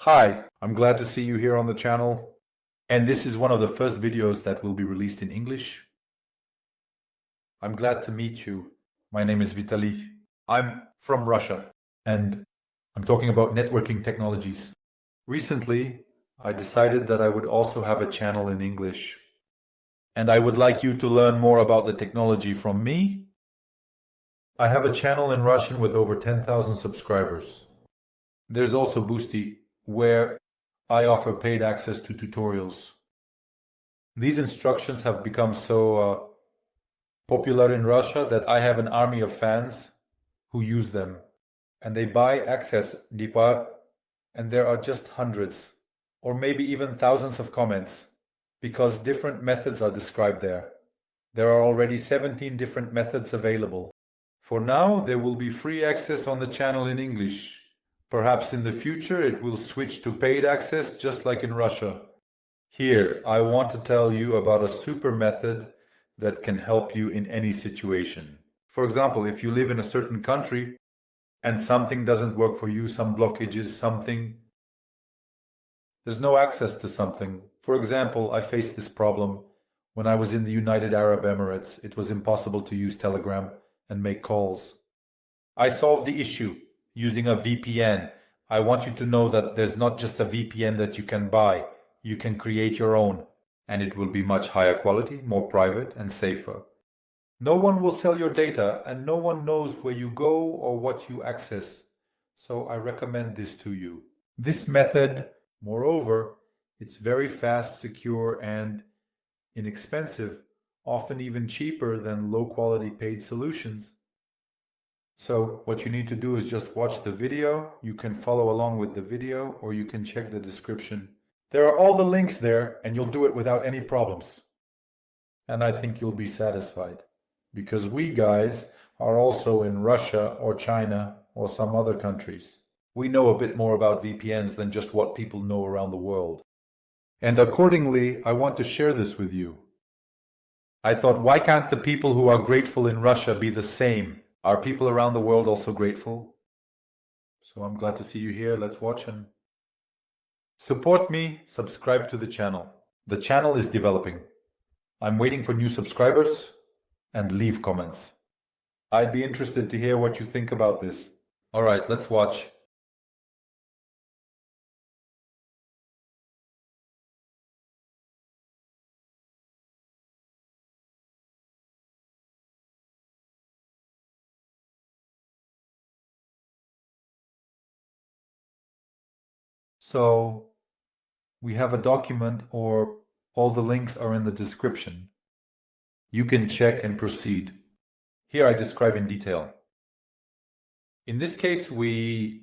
Hi, I'm glad to see you here on the channel, and this is one of the first videos that will be released in English. I'm glad to meet you. My name is Vitaly. I'm from Russia, and I'm talking about networking technologies. Recently, I decided that I would also have a channel in English, and I would like you to learn more about the technology from me. I have a channel in Russian with over 10,000 subscribers. There's also Boosty, where I offer paid access to tutorials. These instructions have become so popular in Russia that I have an army of fans who use them. And they buy access, and there are just hundreds, or maybe even thousands of comments, because different methods are described there. There are already 17 different methods available. For now, there will be free access on the channel in English. Perhaps in the future it will switch to paid access, just like in Russia. Here, I want to tell you about a super method that can help you in any situation. For example, if you live in a certain country and something doesn't work for you, some blockages, there's no access to something. For example, I faced this problem when I was in the United Arab Emirates. It was impossible to use Telegram and make calls. I solved the issue using a VPN. I want you to know that there's not just a VPN that you can buy. You can create your own, and it will be much higher quality, more private, and safer. No one will sell your data, and no one knows where you go or what you access. So I recommend this to you. This method, moreover, it's very fast, secure, and inexpensive, often even cheaper than low-quality paid solutions. So what you need to do is just watch the video. You can follow along with the video, or you can check the description. There are all the links there, and you'll do it without any problems. And I think you'll be satisfied, because we guys are also in Russia or China or some other countries. We know a bit more about VPNs than just what people know around the world. And accordingly, I want to share this with you. I thought, why can't the people who are grateful in Russia be the same? Are people around the world also grateful? So I'm glad to see you here. Let's watch and support me. Subscribe to the channel. The channel is developing. I'm waiting for new subscribers, and leave comments. I'd be interested to hear what you think about this. All right, let's watch. So we have a document, or all the links are in the description. You can check and proceed. Here I describe in detail. In this case, we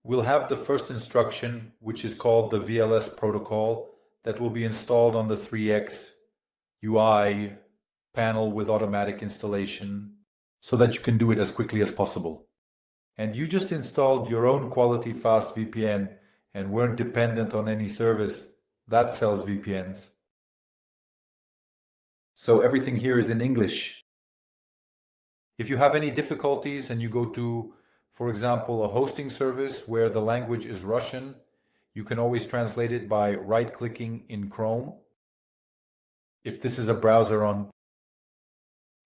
will have the first instruction, which is called the VLESS protocol, that will be installed on the 3X UI panel with automatic installation, so that you can do it as quickly as possible. And you just installed your own quality fast VPN and weren't dependent on any service that sells VPNs. So everything here is in English. If you have any difficulties and you go to, for example, a hosting service where the language is Russian, you can always translate it by right-clicking in Chrome. If this is a browser on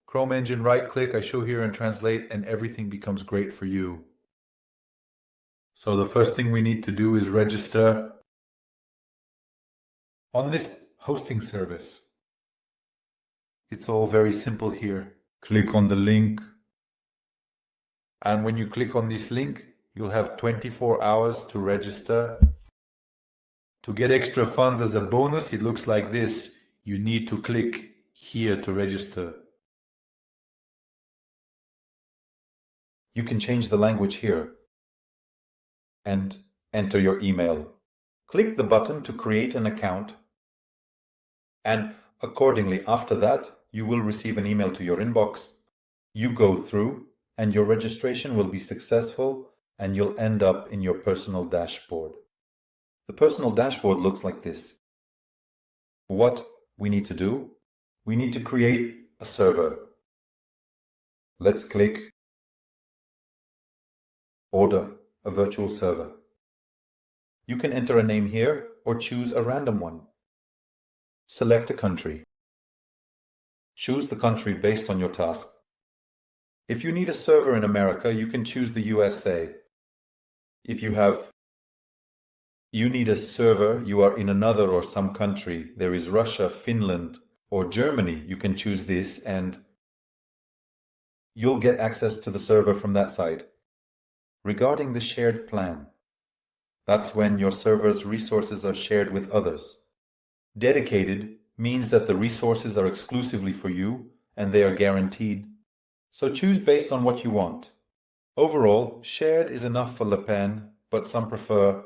Chrome engine, right-click, I show here and translate, and everything becomes great for you. So the first thing we need to do is register on this hosting service. It's all very simple here. Click on the link. And when you click on this link, you'll have 24 hours to register. To get extra funds as a bonus, it looks like this. You need to click here to register. You can change the language here and enter your email. Click the button to create an account, and accordingly after that, you will receive an email to your inbox. You go through, and your registration will be successful, and you'll end up in your personal dashboard. The personal dashboard looks like this. What we need to do? We need to create a server. Let's click Order a virtual server. You can enter a name here or choose a random one. Select a country. Choose the country based on your task. If you need a server in America, you can choose the USA. If you need a server, you are in another or some country, there is Russia, Finland, or Germany, you can choose this and you'll get access to the server from that side. Regarding the shared plan, that's when your server's resources are shared with others. Dedicated means that the resources are exclusively for you and they are guaranteed. So choose based on what you want. Overall, shared is enough for Le Pen, but some prefer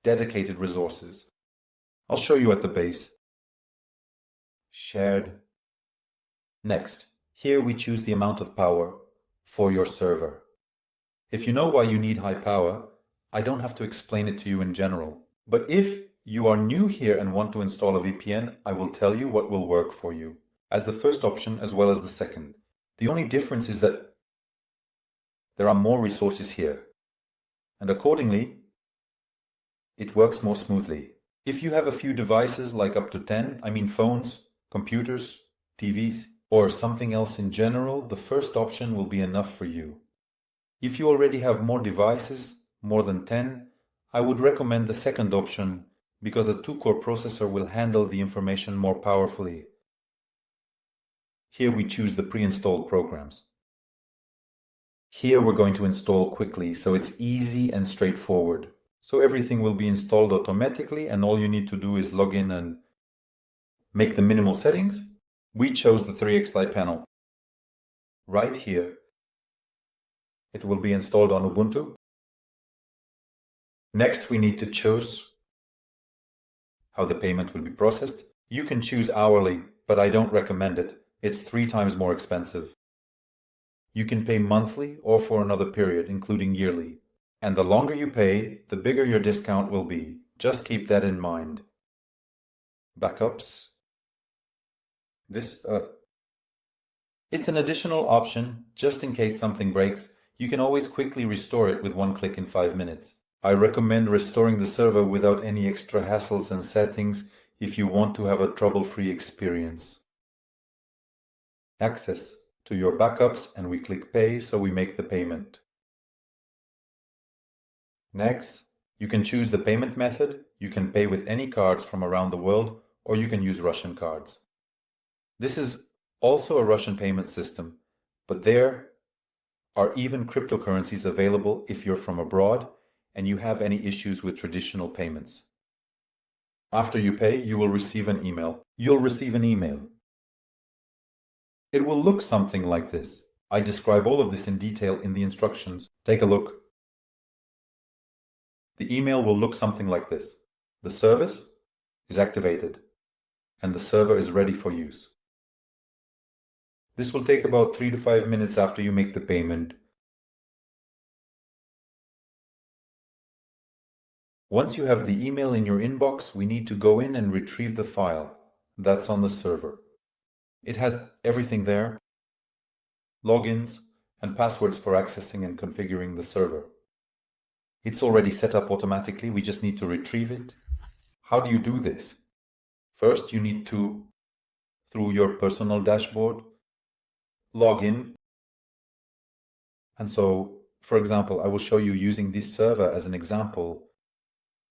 dedicated resources. I'll show you at the base. Shared. Next, here we choose the amount of power for your server. If you know why you need high power, I don't have to explain it to you in general. But if you are new here and want to install a VPN, I will tell you what will work for you, as the first option as well as the second. The only difference is that there are more resources here, and accordingly, it works more smoothly. If you have a few devices, like up to 10, phones, computers, TVs, or something else in general, the first option will be enough for you. If you already have more devices, more than 10, I would recommend the second option because a 2-core processor will handle the information more powerfully. Here we choose the pre-installed programs. Here we're going to install quickly, so it's easy and straightforward. So everything will be installed automatically and all you need to do is log in and make the minimal settings. We chose the 3xli panel. Right here, it will be installed on Ubuntu. Next, we need to choose how the payment will be processed. You can choose hourly, but I don't recommend it. It's 3 times more expensive. You can pay monthly or for another period, including yearly. And the longer you pay, the bigger your discount will be. Just keep that in mind. Backups. It's an additional option, just in case something breaks. You can always quickly restore it with one click in 5 minutes. I recommend restoring the server without any extra hassles and settings if you want to have a trouble-free experience. Access to your backups, and we click pay, so we make the payment. Next, you can choose the payment method. You can pay with any cards from around the world, or you can use Russian cards. This is also a Russian payment system, but there are even cryptocurrencies available if you're from abroad and you have any issues with traditional payments. After you pay, you will receive an email. You'll receive an email. It will look something like this. I describe all of this in detail in the instructions. Take a look. The email will look something like this. The service is activated and the server is ready for use. This will take about 3 to 5 minutes after you make the payment. Once you have the email in your inbox, we need to go in and retrieve the file that's on the server. It has everything there, logins and passwords for accessing and configuring the server. It's already set up automatically, we just need to retrieve it. How do you do this? First, you need to, through your personal dashboard, log in. And so, for example, I will show you using this server as an example.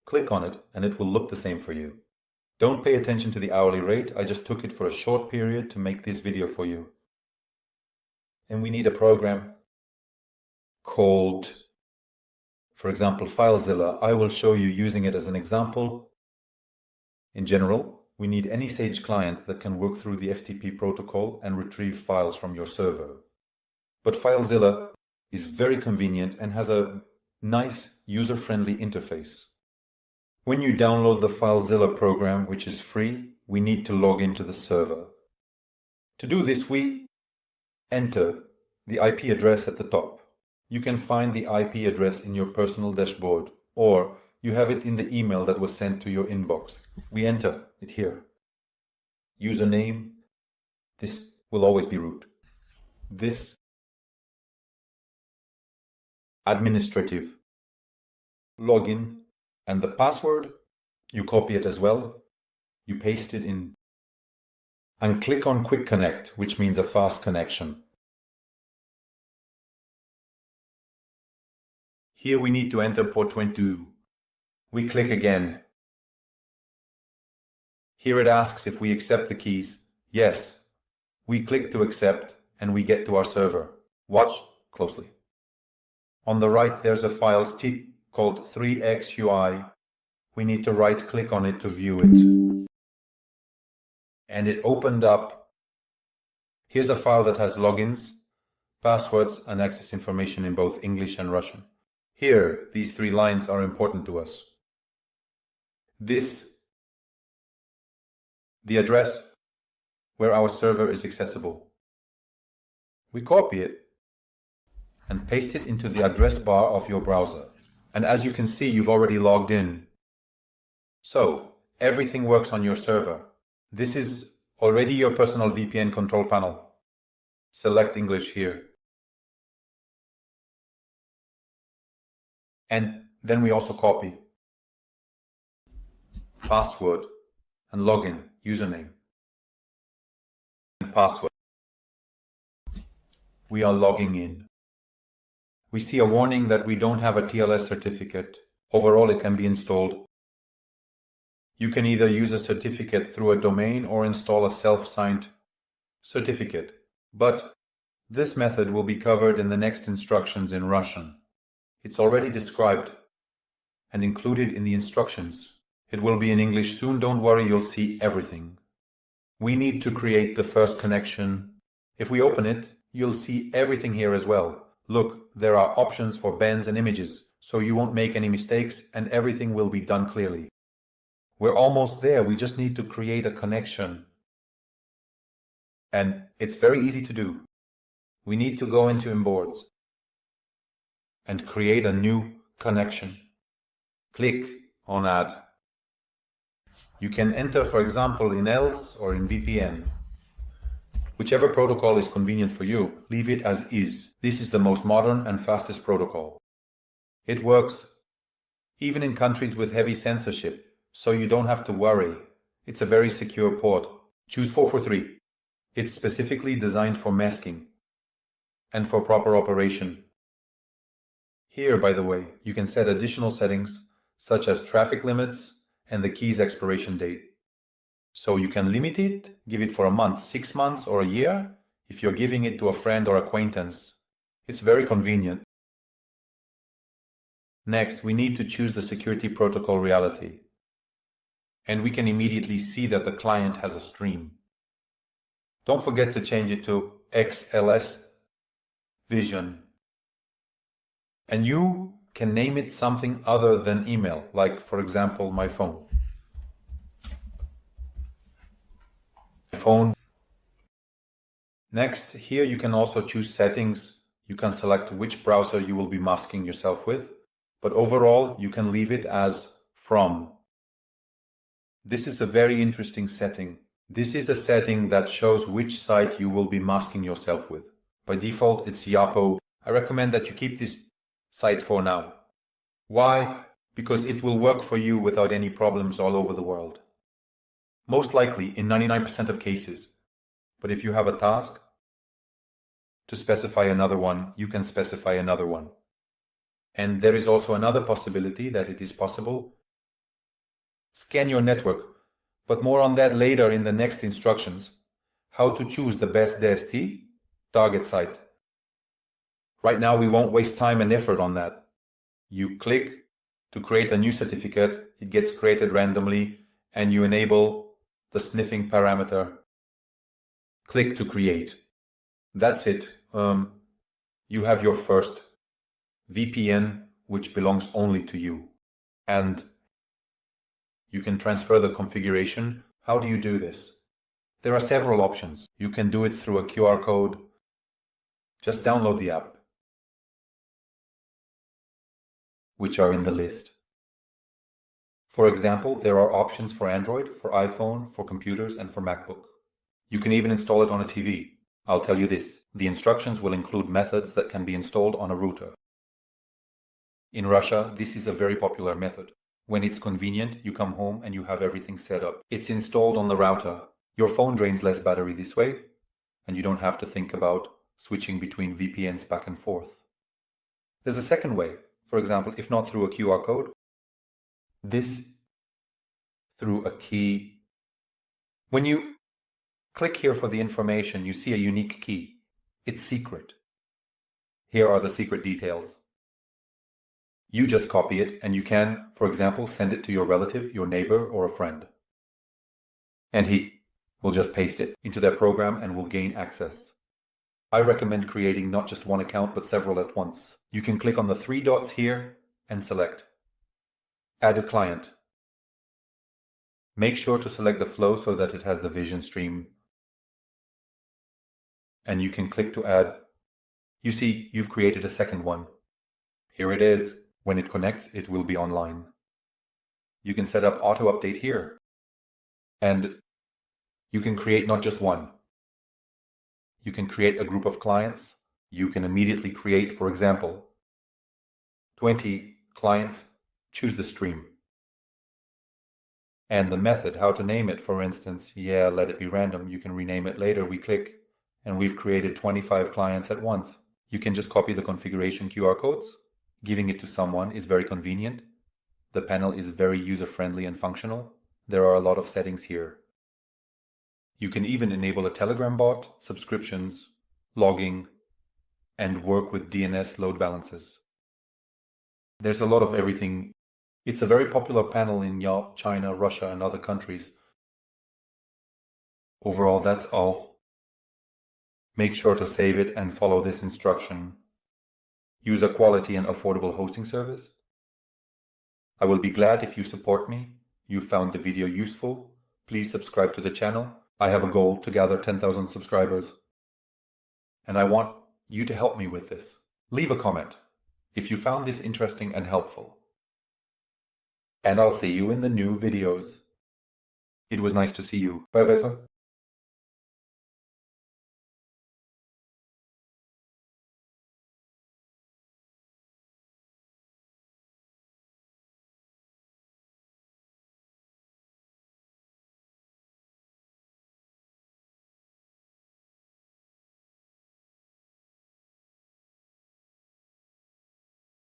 Click on it and it will look the same for you. Don't pay attention to the hourly rate, I just took it for a short period to make this video for you. And we need a program called, for example, FileZilla. I will show you using it as an example. In general, we need any Sage client that can work through the FTP protocol and retrieve files from your server. But FileZilla is very convenient and has a nice user-friendly interface. When you download the FileZilla program, which is free, we need to log into the server. To do this, we enter the IP address at the top. You can find the IP address in your personal dashboard, or you have it in the email that was sent to your inbox. We enter it here. Username, this will always be root. This, administrative. Login, And the password, you copy it as well. You paste it in and click on Quick Connect, which means a fast connection. Here we need to enter port 22. We click again. Here it asks if we accept the keys. Yes. We click to accept and we get to our server. Watch closely. On the right there's a file called 3xui. We need to right click on it to view it. And it opened up. Here's a file that has logins, passwords, and access information in both English and Russian. Here, these 3 lines are important to us. The address where our server is accessible. We copy it and paste it into the address bar of your browser. And as you can see, you've already logged in. So, everything works on your server. This is already your personal VPN control panel. Select English here. And then we also copy password and login, username, and password. We are logging in. We see a warning that we don't have a TLS certificate. Overall, it can be installed. You can either use a certificate through a domain or install a self-signed certificate. But this method will be covered in the next instructions in Russian. It's already described and included in the instructions. It will be in English soon, don't worry, you'll see everything. We need to create the first connection. If we open it, you'll see everything here as well. Look, there are options for bands and images, so you won't make any mistakes and everything will be done clearly. We're almost there, we just need to create a connection. And it's very easy to do. We need to go into Inboards and create a new connection. Click on Add. You can enter, for example, in else or in VPN. Whichever protocol is convenient for you, leave it as is. This is the most modern and fastest protocol. It works even in countries with heavy censorship, so you don't have to worry. It's a very secure port. Choose 443. It's specifically designed for masking and for proper operation. Here, by the way, you can set additional settings such as traffic limits and the key's expiration date. So you can limit it, give it for a month, 6 months, or a year if you're giving it to a friend or acquaintance. It's very convenient. Next, we need to choose the security protocol reality. And we can immediately see that the client has a stream. Don't forget to change it to XLS Vision. And you can name it something other than email, like, for example, my phone. Next, here you can also choose settings. You can select which browser you will be masking yourself with, but overall you can leave it as from. This is a very interesting setting. This is a setting that shows which site you will be masking yourself with. By default, it's Yapo. I recommend that you keep this site for now. Why? Because it will work for you without any problems all over the world. Most likely in 99% of cases. But if you have a task to specify another one, you can specify another one. And there is also another possibility that it is possible. Scan your network, but more on that later in the next instructions. How to choose the best DST target site. Right now we won't waste time and effort on that. You click to create a new certificate, it gets created randomly, and you enable the sniffing parameter. Click to create. That's it. You have your first VPN, which belongs only to you. And you can transfer the configuration. How do you do this? There are several options. You can do it through a QR code. Just download the app, which are in the list. For example, there are options for Android, for iPhone, for computers, and for MacBook. You can even install it on a TV. I'll tell you this, the instructions will include methods that can be installed on a router. In Russia, this is a very popular method. When it's convenient, you come home and you have everything set up. It's installed on the router. Your phone drains less battery this way, and you don't have to think about switching between VPNs back and forth. There's a second way, for example, if not through a QR code, this through a key. When you click here for the information, you see a unique key. It's secret. Here are the secret details. You just copy it and you can, for example, send it to your relative, your neighbor, or a friend. And he will just paste it into their program and will gain access. I recommend creating not just one account but several at once. You can click on the 3 dots here and select Add a client. Make sure to select the flow so that it has the vision stream. And you can click to add. You see, you've created a second one. Here it is. When it connects, it will be online. You can set up auto update here. And you can create not just one. You can create a group of clients. You can immediately create, for example, 20 clients. Choose the stream. And the method, how to name it, for instance, let it be random. You can rename it later. We click and we've created 25 clients at once. You can just copy the configuration QR codes. Giving it to someone is very convenient. The panel is very user-friendly and functional. There are a lot of settings here. You can even enable a Telegram bot, subscriptions, logging, and work with DNS load balancers. There's a lot of everything. It's a very popular panel in China, Russia, and other countries. Overall, that's all. Make sure to save it and follow this instruction. Use a quality and affordable hosting service. I will be glad if you support me. You found the video useful. Please subscribe to the channel. I have a goal to gather 10,000 subscribers. And I want you to help me with this. Leave a comment if you found this interesting and helpful. And I'll see you in the new videos. It was nice to see you. Bye bye.